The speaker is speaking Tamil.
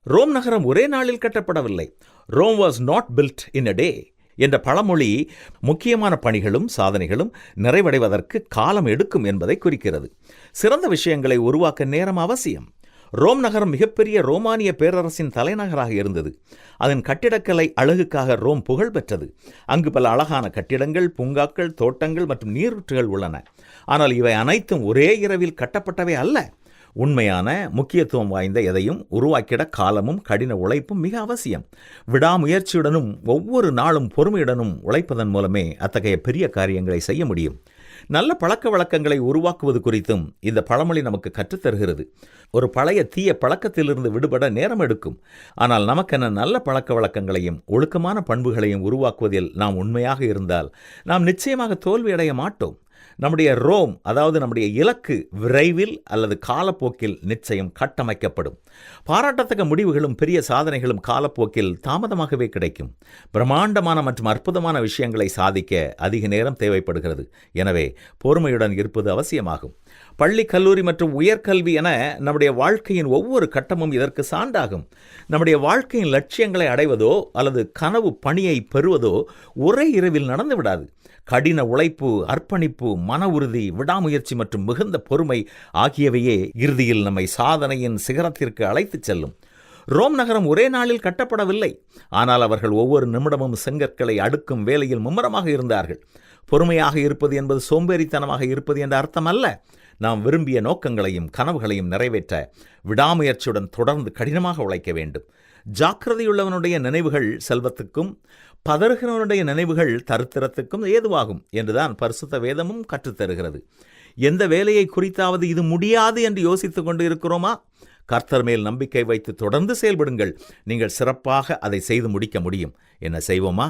ரோம் நகரம் ஒரே நாளில் கட்டப்படவில்லை. Rome was not built in a day என்ற பழமொழி முக்கியமான பணிகளும் சாதனைகளும் நிறைவடைவதற்கு காலம் எடுக்கும் என்பதை குறிக்கிறது. சிறந்த விஷயங்களை உருவாக்க நேரம் அவசியம். ரோம் நகரம் மிகப்பெரிய ரோமானிய பேரரசின் தலைநகராக இருந்தது. அதன் கட்டிடக்கலை அழகுக்காக ரோம் புகழ் பெற்றது. அங்கு பல அழகான கட்டிடங்கள், பூங்காக்கள், தோட்டங்கள் மற்றும் நீரூற்றுகள் உள்ளன. ஆனால் இவை அனைத்தும் ஒரே இரவில் கட்டப்பட்டவை அல்ல. உண்மையான முக்கியத்துவம் வாய்ந்த எதையும் உருவாக்கிட காலமும் கடின உழைப்பும் மிக அவசியம். விடாமுயற்சியுடனும் ஒவ்வொரு நாளும் பொறுமையுடனும் உழைப்பதன் மூலமே அத்தகைய பெரிய காரியங்களை செய்ய முடியும். நல்ல பழக்க வழக்கங்களை உருவாக்குவது குறித்தும் இந்த பழமொழி நமக்கு கற்றுத்தருகிறது. ஒரு பழைய தீய பழக்கத்திலிருந்து விடுபட நேரம் எடுக்கும். ஆனால் நமக்கென நல்ல பழக்க வழக்கங்களையும் ஒழுக்கமான பண்புகளையும் உருவாக்குவதில் நாம் உண்மையாக இருந்தால் நாம் நிச்சயமாக தோல்வியடைய மாட்டோம். நம்முடைய ரோம், அதாவது நம்முடைய இலக்கு, விரைவில் அல்லது காலப்போக்கில் நிச்சயம் கட்டமைக்கப்படும். பாராட்டத்தக்க முடிவுகளும் பெரிய சாதனைகளும் காலப்போக்கில் தாமதமாகவே கிடைக்கும். பிரம்மாண்டமான மற்றும் அற்புதமான விஷயங்களை சாதிக்க அதிக நேரம் தேவைப்படுகிறது. எனவே பொறுமையுடன் இருப்பது அவசியமாகும். பள்ளி, கல்லூரி மற்றும் உயர்கல்வி என நம்முடைய வாழ்க்கையின் ஒவ்வொரு கட்டமும் இதற்கு சான்றாகும். நம்முடைய வாழ்க்கையின் லட்சியங்களை அடைவதோ அல்லது கனவு பணியை பெறுவதோ ஒரே இரவில் நடந்து விடாது. கடின உழைப்பு, அர்ப்பணிப்பு, மன உறுதி, விடாமுயற்சி மற்றும் மிகுந்த பொறுமை ஆகியவையே இறுதியில் நம்மை சாதனையின் சிகரத்திற்கு அழைத்துச் செல்லும். ரோம் நகரம் ஒரே நாளில் கட்டப்படவில்லை. ஆனால் அவர்கள் ஒவ்வொரு நிமிடமும் செங்கற்களை அடுக்கும் வேலையில் மும்முரமாக இருந்தார்கள். பொறுமையாக இருப்பது என்பது சோம்பேறித்தனமாக இருப்பது என்ற அர்த்தம் அல்ல. நாம் விரும்பிய நோக்கங்களையும் கனவுகளையும் நிறைவேற்ற விடாமுயற்சியுடன் தொடர்ந்து கடினமாக உழைக்க வேண்டும். ஜாக்கிரதையுள்ளவனுடைய நினைவுகள் செல்வத்துக்கும், பதறுகிறவனுடைய நினைவுகள் தரித்திரத்துக்கும் ஏதுவாகும் என்றுதான் பரிசுத்த வேதமும் கற்றுத்தருகிறது. எந்த வேலையை குறித்தாவது இது முடியாது என்று யோசித்துக் கொண்டு இருக்கிறோமா? கர்த்தர் மேல் நம்பிக்கை வைத்து தொடர்ந்து செயல்படுங்கள். நீங்கள் சிறப்பாக அதை செய்து முடிக்க முடியும். என்ன செய்வோமா?